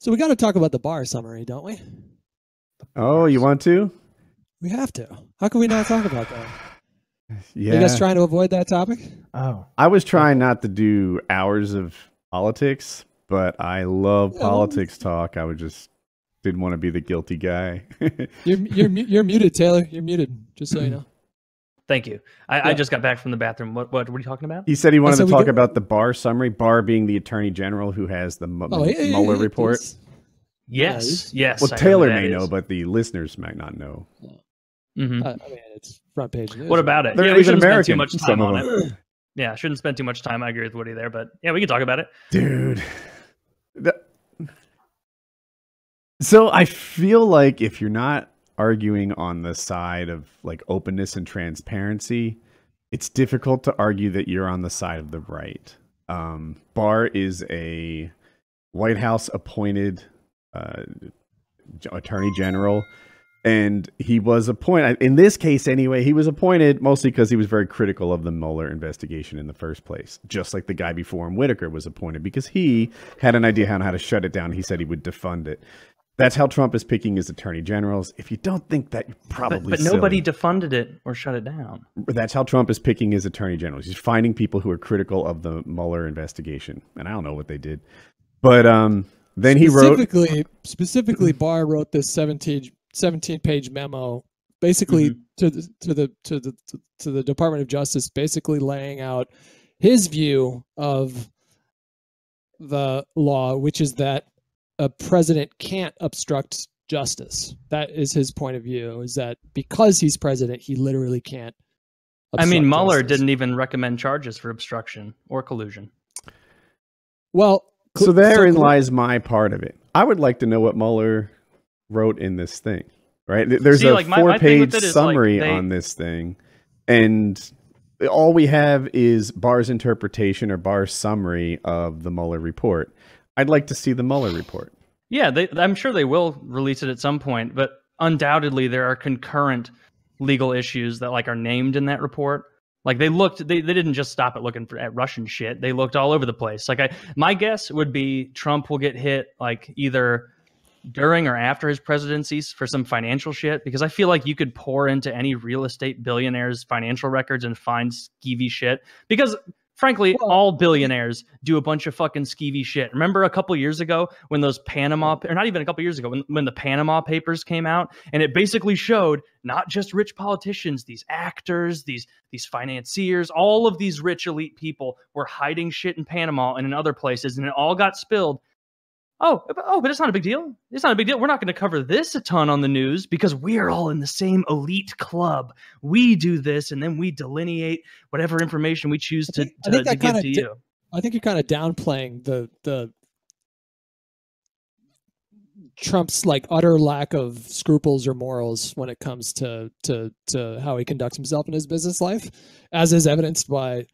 So we got to talk about the Barr summary, don't we? Oh, you want to? We have to. How can we not talk about that? Yeah. Are you guys trying to avoid that topic? Oh, I was trying not to do hours of politics, but I love politics talk. I just didn't want to be the guilty guy. You're muted, Taylor. You're muted, just so you know. Thank you. I just got back from the bathroom. What were you talking about? He said he wanted to talk about the Barr summary, Barr being the attorney general who has the Mueller report. Yes. Well, Taylor may know, but the listeners might not know. Mm-hmm. I mean, it's front page news. What about it? They're we shouldn't American, spend too much time on it. Yeah, shouldn't spend too much time. I agree with Woody there, but yeah, we can talk about it. Dude. So I feel like if you're not arguing on the side of like openness and transparency, it's difficult to argue that you're on the side of the right. Barr is a White House appointed attorney general, and he was appointed, in this case anyway, he was appointed mostly because he was very critical of the Mueller investigation in the first place, just like the guy before him, Whitaker, was appointed because he had an idea on how to shut it down. He said he would defund it. That's how Trump is picking his attorney generals. If you don't think that, you're probably But nobody defunded it or shut it down. That's how Trump is picking his attorney generals. He's finding people who are critical of the Mueller investigation. And I don't know what they did. But then he wrote... Specifically, Barr wrote this 17-page memo, basically to the Department of Justice, basically laying out his view of the law, which is that a president can't obstruct justice. That is his point of view, is that because he's president, he literally can't obstruct Mueller justice. didn't even recommend charges for obstruction or collusion. Well, so therein lies my part of it. I would like to know what Mueller wrote in this thing, right? There's a 4-page summary on this thing, and all we have is Barr's interpretation or Barr's summary of the Mueller report. I'd like to see the Mueller report. Yeah, I'm sure they will release it at some point, but undoubtedly there are concurrent legal issues that are named in that report. Like they didn't just stop at looking at Russian shit. They looked all over the place. My guess would be Trump will get hit either during or after his presidency for some financial shit, because I feel like you could pour into any real estate billionaire's financial records and find skeevy shit, because frankly, all billionaires do a bunch of fucking skeevy shit. Remember a couple years ago when those Panama, or not even a couple years ago, when the Panama Papers came out, and it basically showed not just rich politicians, these actors, these financiers, all of these rich elite people were hiding shit in Panama and in other places, and it all got spilled. Oh, but it's not a big deal. It's not a big deal. We're not going to cover this a ton on the news because we are all in the same elite club. We do this, and then we delineate whatever information we choose to give to you. I think you're kind of downplaying the Trump's utter lack of scruples or morals when it comes to how he conducts himself in his business life, as is evidenced by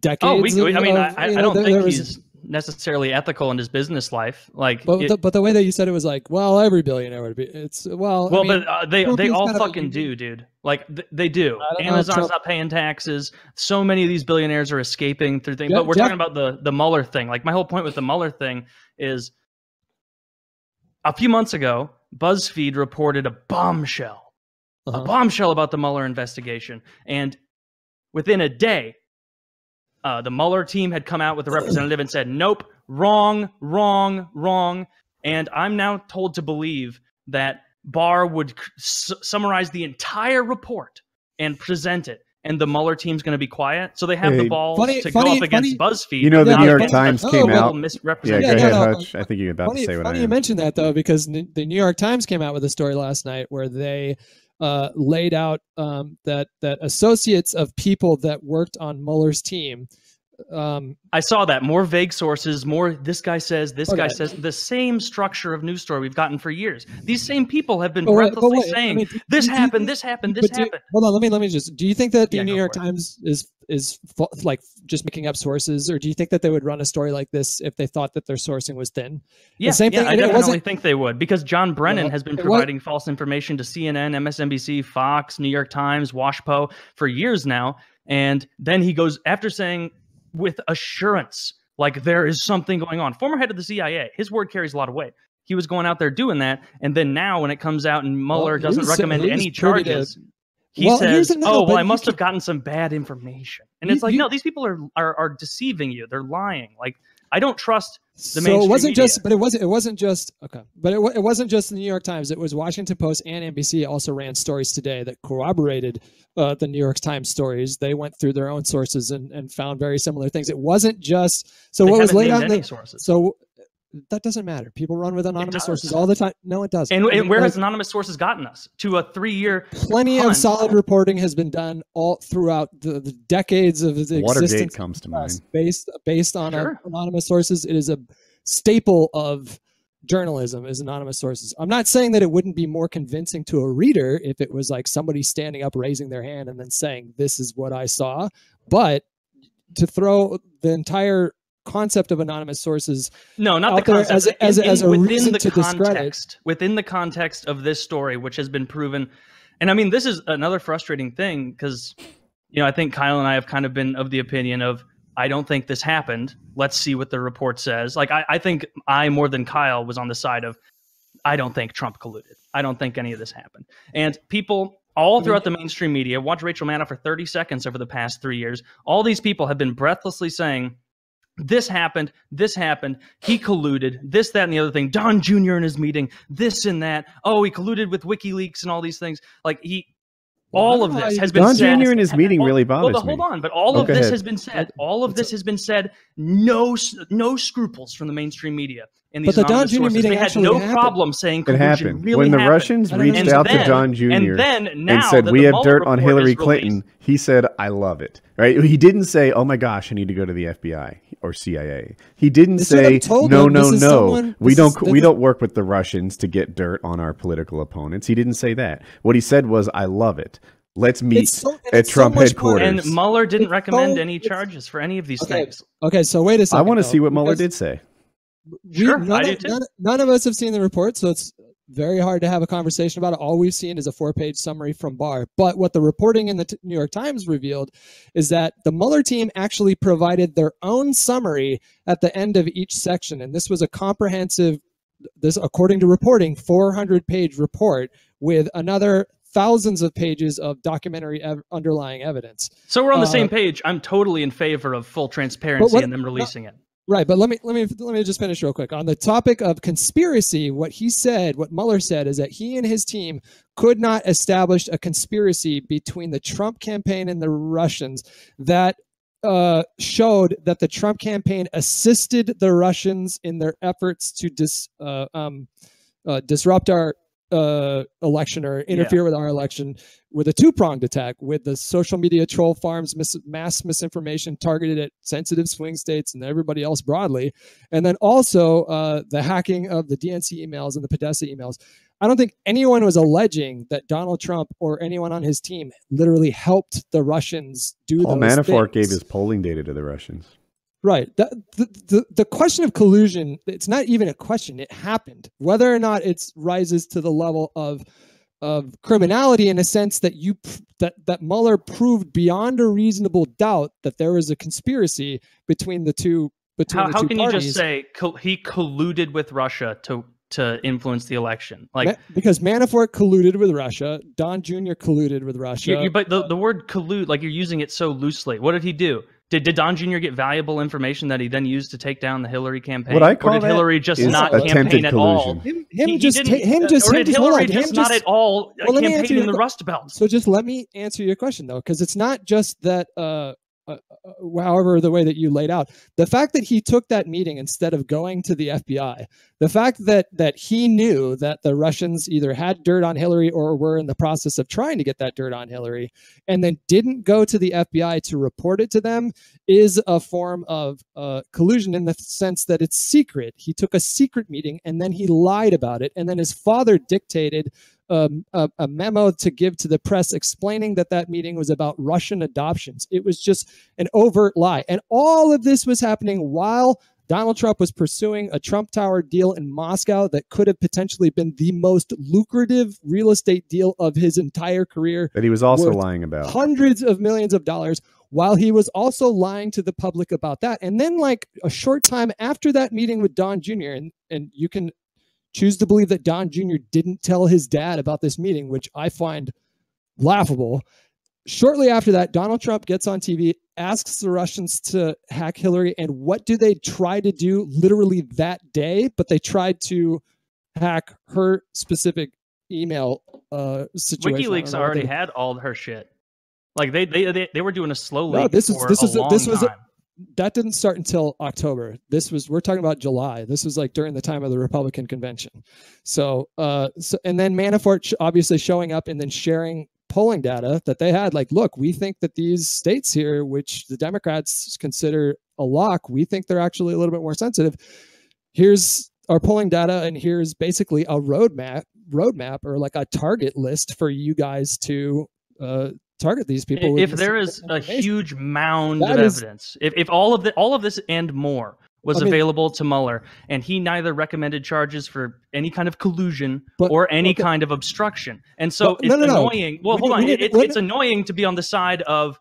decades. I don't think he's necessarily ethical in his business life, but the way that you said it was every billionaire would be. But they all fucking do, dude. They do. Amazon's not paying taxes. So many of these billionaires are escaping through things. But we're talking about the Mueller thing. My whole point with the Mueller thing is, a few months ago, BuzzFeed reported a bombshell about the Mueller investigation, and within a day, the Mueller team had come out with a representative and said, nope, wrong. And I'm now told to believe that Barr would summarize the entire report and present it. And the Mueller team's going to be quiet. So they have the balls to go up against BuzzFeed. The New York Times came out. Yeah, go ahead, Hutch. I think you're about to say what I am. Funny you mentioned that, though, because the New York Times came out with a story last night where they laid out that associates of people that worked on Mueller's team. I saw that. More vague sources, more this guy says, guy says, the same structure of news story we've gotten for years. These same people have been breathlessly saying, this happened. Hold on, let me just, do you think that the New York Times is just making up sources, or do you think that they would run a story like this if they thought that their sourcing was thin? Yeah, I definitely think they would, because John Brennan has been providing false information to CNN, MSNBC, Fox, New York Times, WashPo for years now. And then he goes, after saying with assurance, like there is something going on. Former head of the CIA, his word carries a lot of weight. He was going out there doing that, and then now when it comes out and Mueller doesn't recommend any charges, he says, "Oh, well, I must have gotten some bad information." And it's like, no, these people are deceiving you. They're lying. Like, I don't trust the mainstream it wasn't media. just, but it wasn't just okay. But it wasn't just the New York Times. It was Washington Post and NBC also ran stories today that corroborated the New York Times stories. They went through their own sources and found very similar things. It wasn't just what was laid out in the sources. So that doesn't matter. People run with anonymous sources all the time. No, it doesn't. And where has anonymous sources gotten us? To a 3-year Plenty of solid reporting has been done all throughout the decades of the existence. Watergate comes to mind. Based on anonymous sources. It is a staple of journalism is anonymous sources. I'm not saying that it wouldn't be more convincing to a reader if it was like somebody standing up, raising their hand, and then saying, "This is what I saw." But to throw the entire concept of anonymous sources, no, not the concept, as a reason to discredit within the context of this story, which has been proven. And I mean, this is another frustrating thing because, I think Kyle and I have kind of been of the opinion of, I don't think this happened. Let's see what the report says. Like, I think I, more than Kyle, was on the side of, I don't think Trump colluded. I don't think any of this happened. And people all throughout the mainstream media, watch Rachel Maddow for 30 seconds over the past 3 years. All these people have been breathlessly saying, this happened, he colluded, this, that, and the other thing. Don Jr. in his meeting, this and that. Oh, he colluded with WikiLeaks and all these things. Like, all of this has been said. Don Jr. in his meeting really bothers me. Hold on, but all of this has been said. All of this has been said. No scruples from the mainstream media. And these anonymous sources, they had no problem saying collusion. It happened. Really when the happened. Russians reached out to Don Jr. and said, "We have dirt on Hillary Clinton," he said, "I love it." Right? He didn't say, "Oh my gosh, I need to go to the FBI or CIA." He didn't say, "No, we don't work with the Russians to get dirt on our political opponents." He didn't say that. What he said was, "I love it. Let's meet at Trump headquarters." And Mueller didn't recommend any charges for any of these things. Okay, so wait a second. I want to see what Mueller did say. I do too. None of us have seen the report, so it's very hard to have a conversation about it. All we've seen is a 4-page summary from Barr. But what the reporting in the New York Times revealed is that the Mueller team actually provided their own summary at the end of each section. And this was a comprehensive, according to reporting, 400-page report with another thousands of pages of documentary underlying evidence. So we're on the same page. I'm totally in favor of full transparency and them releasing it. Right, but let me just finish real quick on the topic of conspiracy. What Mueller said is that he and his team could not establish a conspiracy between the Trump campaign and the Russians that showed that the Trump campaign assisted the Russians in their efforts to disrupt our election or interfere with our election with a two-pronged attack with the social media troll farms, mass misinformation targeted at sensitive swing states and everybody else broadly, and then also the hacking of the DNC emails and the Podesta emails. I don't think anyone was alleging that Donald Trump or anyone on his team literally helped the Russians do Paul those Manafort things. gave his polling data to the Russians. Right. The question of collusion, it's not even a question. It happened. Whether or not it rises to the level of criminality in a sense that that Mueller proved beyond a reasonable doubt that there was a conspiracy between the two parties. How can you just say he colluded with Russia to influence the election? Like, because Manafort colluded with Russia, Don Jr. colluded with Russia. But the word collude, like, you're using it so loosely. What did he do? Did Don Jr. get valuable information that he then used to take down the Hillary campaign? What I call or did Hillary just not campaign at all? Him just not at all campaign in the Rust Belt? So just let me answer your question, though, because it's not just that however the way that you laid out, the fact that he took that meeting instead of going to the FBI, the fact that he knew that the Russians either had dirt on Hillary or were in the process of trying to get that dirt on Hillary, and then didn't go to the FBI to report it to them, is a form of collusion in the sense that it's secret. He took a secret meeting and then he lied about it, and then his father dictated a memo to give to the press explaining that meeting was about Russian adoptions. It was just an overt lie. And all of this was happening while Donald Trump was pursuing a Trump Tower deal in Moscow that could have potentially been the most lucrative real estate deal of his entire career. That he was also lying about. Hundreds of millions of dollars, while he was also lying to the public about that. And then like a short time after that meeting with Don Jr., and you can choose to believe that Don Jr. didn't tell his dad about this meeting, which I find laughable. Shortly after that, Donald Trump gets on TV, asks the Russians to hack Hillary. And what do they try to do literally that day? But they tried to hack her specific email situation. WikiLeaks already had all her shit. Like they were doing a slow leak. No, this was time. That didn't start until October. We're talking about July. This was like during the time of the Republican convention. So and then Manafort obviously showing up and then sharing polling data that they had. Like, look, we think that these states here, which the Democrats consider a lock, we think they're actually a little bit more sensitive. Here's our polling data, and here's basically a roadmap or like a target list for you guys to target these people. If there is a huge mound of evidence, if all of this and more was available to Mueller, and he neither recommended charges for any kind of collusion or any kind of obstruction, and so it's annoying. Well, hold on, it's annoying to be on the side of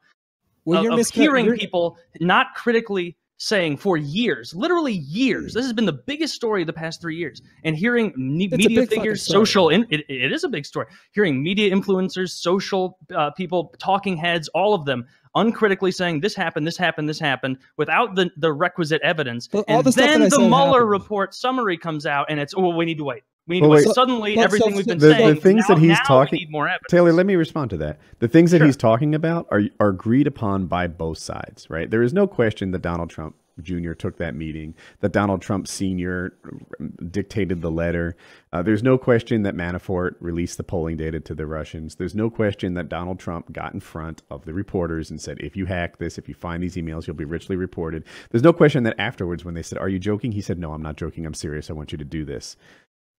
hearing people not critically saying for years, literally years. This has been the biggest story of the past 3 years. And hearing media figures, it is a big story. Hearing media influencers, social people, talking heads, all of them uncritically saying this happened, this happened, this happened, without the requisite evidence. And then the Mueller report summary comes out, and it's, we need to wait. We need to wait. Suddenly, everything we've been saying, the things that he's talking, we need more evidence. Taylor, let me respond to that. The things that he's talking about are agreed upon by both sides, right? There is no question that Donald Trump Jr. took that meeting, that Donald Trump Sr. dictated the letter. There's no question that Manafort released the polling data to the Russians. There's no question that Donald Trump got in front of the reporters and said, if you hack this, if you find these emails, you'll be richly reported. There's no question that afterwards when they said, are you joking? He said, no, I'm not joking. I'm serious. I want you to do this.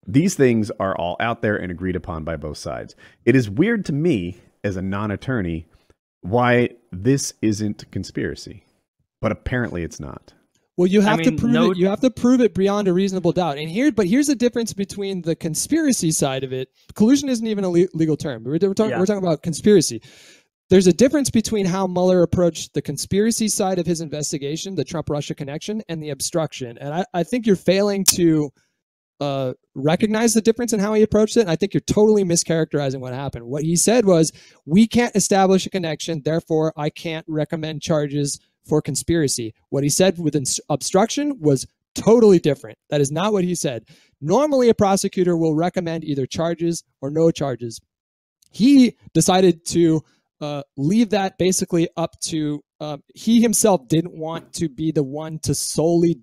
These things are all out there and agreed upon by both sides. It is weird to me as a non-attorney why this isn't conspiracy, but apparently it's not. Well, you have to prove it. You have to prove it beyond a reasonable doubt. And here's the difference between the conspiracy side of it. Collusion isn't even a legal term. We're talking about conspiracy. There's a difference between how Mueller approached the conspiracy side of his investigation, the Trump-Russia connection, and the obstruction. And I think you're failing to recognize the difference in how he approached it. And I think you're totally mischaracterizing what happened. What he said was, we can't establish a connection, therefore I can't recommend charges for conspiracy. What he said with obstruction was totally different. That is not what he said. Normally, a prosecutor will recommend either charges or no charges. He decided to leave that basically up to, he himself didn't want to be the one to solely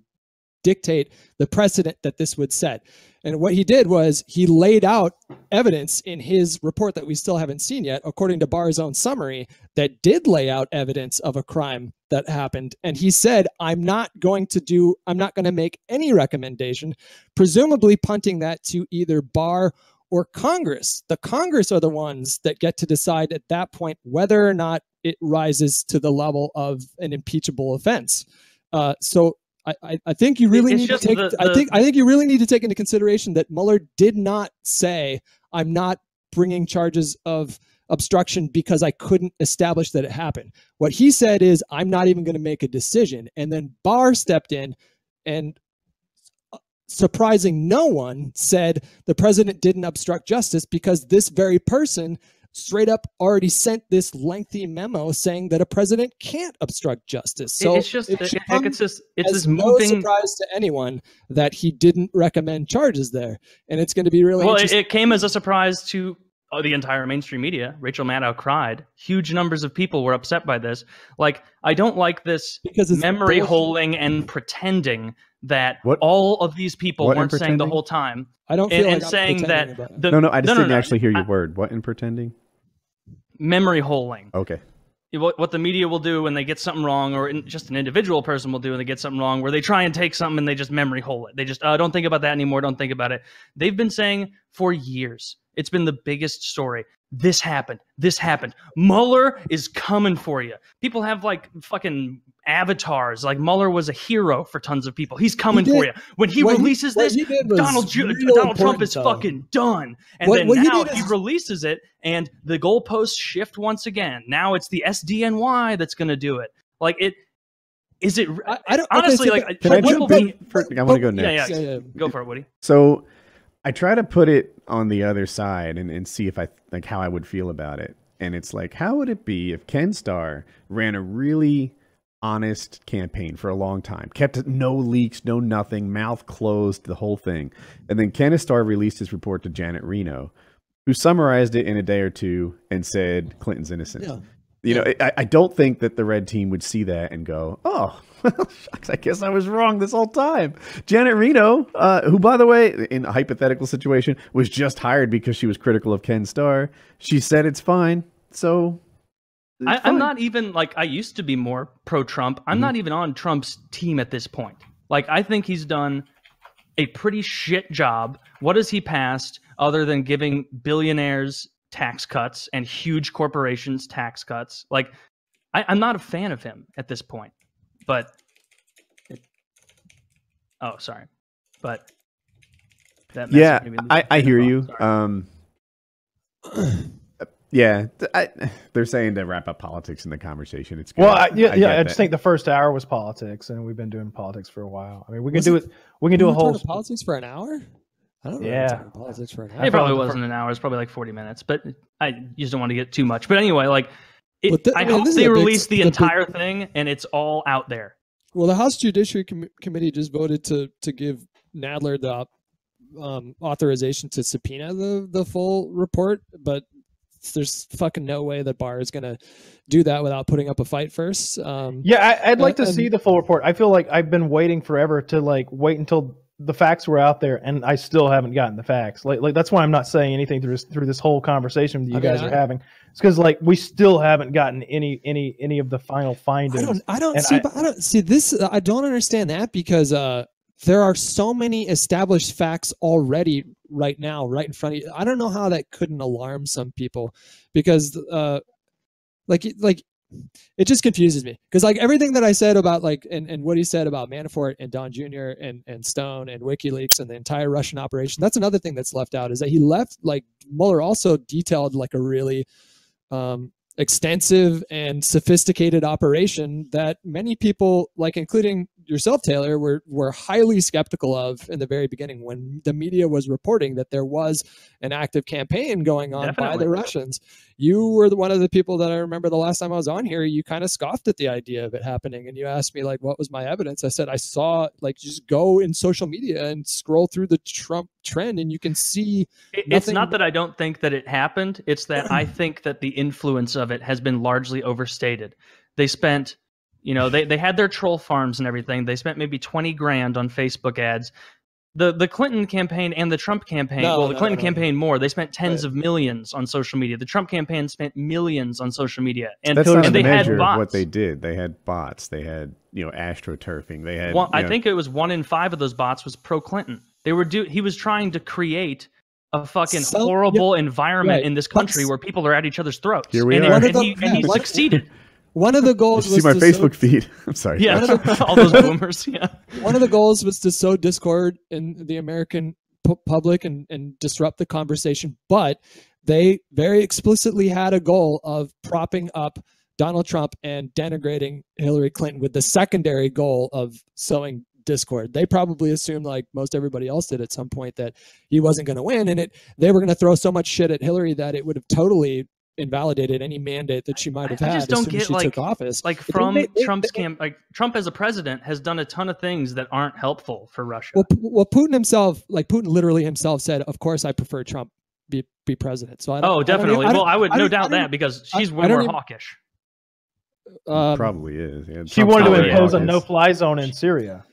dictate the precedent that this would set. And what he did was he laid out evidence in his report that we still haven't seen yet, according to Barr's own summary, that did lay out evidence of a crime that happened. And he said, I'm not going to make any recommendation, presumably punting that to either Barr or Congress. The Congress are the ones that get to decide at that point whether or not it rises to the level of an impeachable offense. So I think you really need to take. I think you really need to take into consideration that Mueller did not say, "I'm not bringing charges of obstruction because I couldn't establish that it happened." What he said is, "I'm not even going to make a decision." And then Barr stepped in and, surprising no one, said the president didn't obstruct justice because this very person straight up already sent this lengthy memo saying that a president can't obstruct justice. So it's this no surprise to anyone that he didn't recommend charges there, and it's going to be really interesting. It came as a surprise to the entire mainstream media. Rachel Maddow cried. Huge numbers of people were upset by this. Like, I don't like this memory holing and pretending that all of these people weren't saying the whole time. I don't feel and like saying that I just didn't actually hear your word. What in pretending? Memory holing. Okay. What the media will do when they get something wrong, or just an individual person will do when they get something wrong, where they try and take something and they just memory hole it. They just don't think about that anymore. Don't think about it. They've been saying for years. It's been the biggest story. This happened. This happened. Mueller is coming for you. People have like fucking avatars. Like Mueller was a hero for tons of people. He's coming for you. When he releases this, Donald Trump is fucking done. And then now he releases it, and the goalposts shift once again. Now it's the SDNY that's going to do it. Like it. Is it? I don't honestly like. I want to go next. Yeah. Go for it, Woody. So I try to put it on the other side and see if I like how I would feel about it. And it's like, how would it be if Ken Starr ran a really honest campaign for a long time, kept no leaks, no nothing, mouth closed, the whole thing, and then Ken Starr released his report to Janet Reno, who summarized it in a day or two and said Clinton's innocent. Yeah. You know, I don't think that the red team would see that and go, oh, well, shucks, I guess I was wrong this whole time. Janet Reno, who, by the way, in a hypothetical situation, was just hired because she was critical of Ken Starr. She said it's fine. So I'm not even, like, I used to be more pro-Trump. I'm not even on Trump's team at this point. Like, I think he's done a pretty shit job. What has he passed other than giving billionaires tax cuts and huge corporations tax cuts? Like, I'm not a fan of him at this point, but but that I hear you. They're saying to wrap up politics in the conversation. It's good. Well, I just think the first hour was politics, and we've been doing politics for a while. I mean, we can do it. We can do a whole politics for an hour. I don't know. Yeah, politics for an hour. It probably wasn't an hour. It's probably like 40 minutes. But I just don't want to get too much. But anyway, like, I hope they release the entire thing and it's all out there. Well, the House Judiciary Committee just voted to give Nadler the authorization to subpoena the full report, but there's fucking no way that Barr is going to do that without putting up a fight first. I'd like to see the full report. I feel like I've been waiting forever to wait until the facts were out there, and I still haven't gotten the facts. Like that's why I'm not saying anything through this whole conversation that you guys are having. It's because we still haven't gotten any of the final findings. I don't see this. I don't understand that because there are so many established facts already right now, right in front of you. I don't know how that couldn't alarm some people, because it just confuses me, because everything that I said about and what he said about Manafort and Don Jr. and Stone and WikiLeaks and the entire Russian operation, that's another thing that's left out, is that he left, Mueller also detailed a really extensive and sophisticated operation that many people, including yourself, Taylor, were highly skeptical of in the very beginning when the media was reporting that there was an active campaign going on by the Russians. You were one of the people that I remember the last time I was on here, you kind of scoffed at the idea of it happening. And you asked me, what was my evidence? I said, I saw, just go in social media and scroll through the Trump trend and you can see It's not that I don't think that it happened. It's that I think that the influence of it has been largely overstated. They spent... they had their troll farms and everything. They spent maybe 20 grand on Facebook ads. The Clinton campaign and the Trump campaign, the Clinton campaign more. They spent tens of millions on social media. The Trump campaign spent millions on social media. And that's not they had bots. What they did. They had bots. They had astroturfing. They had. I think it was 1 in 5 of those bots was pro-Clinton. He was trying to create a fucking horrible environment in this country where people are at each other's throats. Here we are. And he succeeded. One of the goals was see my Facebook feed. I'm sorry. Yeah, all those boomers. Yeah. One of the goals was to sow discord in the American public and disrupt the conversation. But they very explicitly had a goal of propping up Donald Trump and denigrating Hillary Clinton, with the secondary goal of sowing discord. They probably assumed, like most everybody else did at some point, that he wasn't going to win, and they were going to throw so much shit at Hillary that it would have totally invalidated any mandate that she might have had. I just don't as soon as she took office. Trump's camp, Trump as a president has done a ton of things that aren't helpful for Russia. Well, Putin himself, Putin literally himself said, "Of course, I prefer Trump be president." So definitely. I would no doubt that, because she's way more hawkish. Probably is. Yeah, she wanted to impose a no-fly zone in Syria.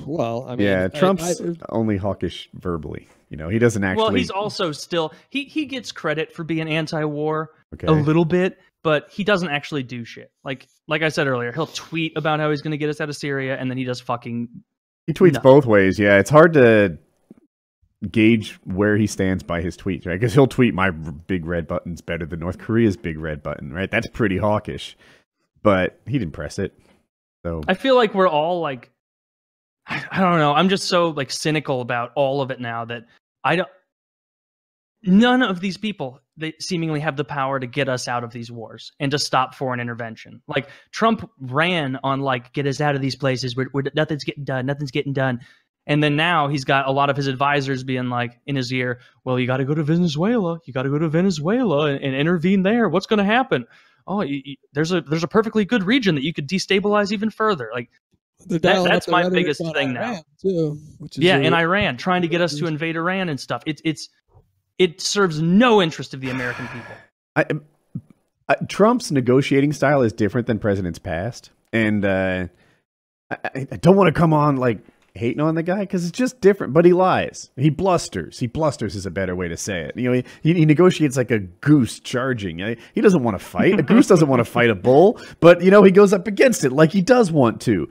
Well, I mean, yeah, Trump's only hawkish verbally. He doesn't actually. Well, he's also still he gets credit for being anti-war a little bit, but he doesn't actually do shit. Like I said earlier, he'll tweet about how he's going to get us out of Syria, and then he does fucking. He tweets both ways. Yeah, it's hard to gauge where he stands by his tweets, right? Because he'll tweet, "My big red button's better than North Korea's big red button," right? That's pretty hawkish, but he didn't press it. So I feel like we're all like, I don't know. I'm just so like cynical about all of it now that none of these people, they seemingly have the power to get us out of these wars and to stop foreign intervention. Like Trump ran on like, get us out of these places where nothing's getting done. And then now he's got a lot of his advisors being like in his ear, well, you got to go to Venezuela. You got to go to Venezuela and intervene there. What's going to happen? Oh, there's a perfectly good region that you could destabilize even further. Like that's my biggest thing now. Too, in Iran, trying to get us to invade Iran and stuff. It serves no interest of the American people. Trump's negotiating style is different than presidents past, and I don't want to come on like hating on the guy because it's just different. But he lies. He blusters. He blusters is a better way to say it. You know, he negotiates like a goose charging. He doesn't want to fight. A goose doesn't want to fight a bull, but you know he goes up against it like he does want to.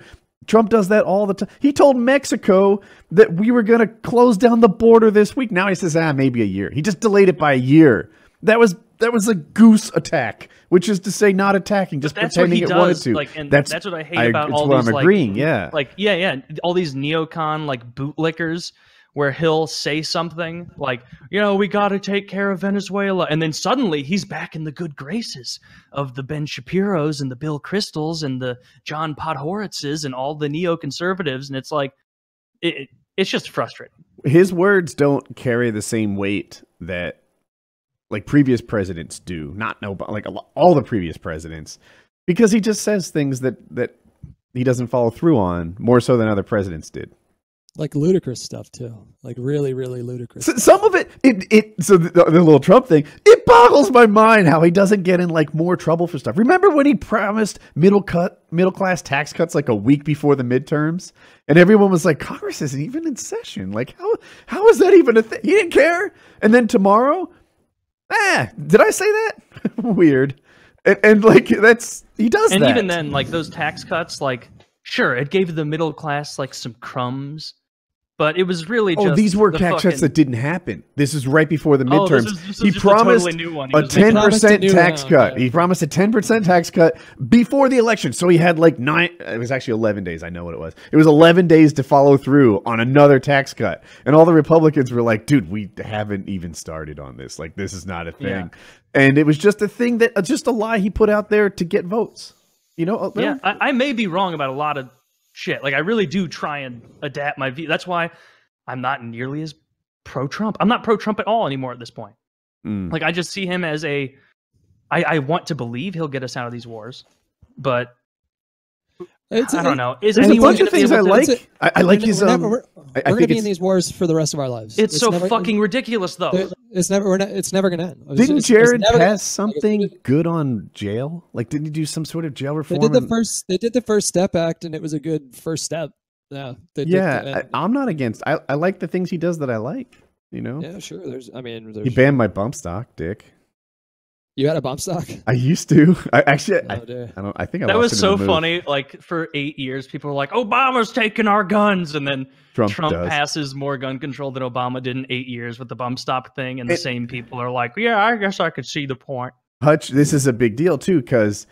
Trump does that all the time. He told Mexico that we were going to close down the border this week. Now he says, maybe a year. He just delayed it by a year. That was a goose attack, which is to say not attacking, just pretending it wanted to. Like, and that's what I hate about all these. I'm agreeing, all these neocon like bootlickers, where he'll say something like, we got to take care of Venezuela. And then suddenly he's back in the good graces of the Ben Shapiros and the Bill Kristols and the John Podhoritzes and all the neoconservatives. And it's like, it's just frustrating. His words don't carry the same weight that like previous presidents do. All the previous presidents, because he just says things that he doesn't follow through on more so than other presidents did. Like ludicrous stuff too, like really, really ludicrous. Some of it. So the little Trump thing, it boggles my mind how he doesn't get in like more trouble for stuff. Remember when he promised middle class tax cuts like a week before the midterms, and everyone was like, Congress isn't even in session. Like how is that even a thing? He didn't care. And then tomorrow, did I say that? Weird. And like he does. And that. even then, like those tax cuts, like sure, it gave the middle class like some crumbs. But it was really just these were tax cuts that didn't happen. This is right before the midterms. He promised a 10% tax cut. He promised a 10% tax cut before the election. So he had like it was actually 11 days. I know what it was. It was 11 days to follow through on another tax cut. And all the Republicans were like, dude, we haven't even started on this. Like, this is not a thing. Yeah. And it was just a thing just a lie he put out there to get votes. I may be wrong about a lot of shit. Like I really do try and adapt my view. That's why I'm not nearly as pro-Trump. I'm not pro-Trump at all anymore at this point. Like I just see him as I want to believe he'll get us out of these wars, but I don't know. There's a bunch of things I like. I like his. We're going to be in these wars for the rest of our lives. It's so fucking ridiculous, though. It's never going to end. Didn't Jared pass something good on jail? Like, didn't he do some sort of jail reform? They did the First Step Act, and it was a good first step. Yeah. I'm not against. I like the things he does that I like. Yeah, sure. He banned my bump stock, Dick. You had a bump stock? I used to. I think that was so funny. Like for 8 years, people were like, "Obama's taking our guns," and then Trump passes more gun control than Obama did in 8 years with the bump stock thing, and the same people are like, "Yeah, I guess I could see the point." Hutch, this is a big deal too, because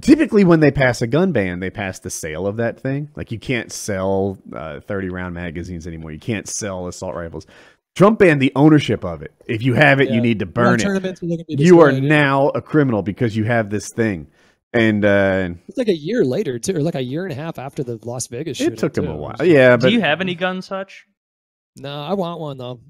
typically when they pass a gun ban, they pass the sale of that thing. Like you can't sell 30-round magazines anymore. You can't sell assault rifles. Trump banned the ownership of it. If you have it, you need to burn it. You are now a criminal because you have this thing. And it's like a year later, too, or like a year and a half after the Las Vegas shooting. It took him a while. Yeah, but do you have any guns, Hutch? No, I want one though.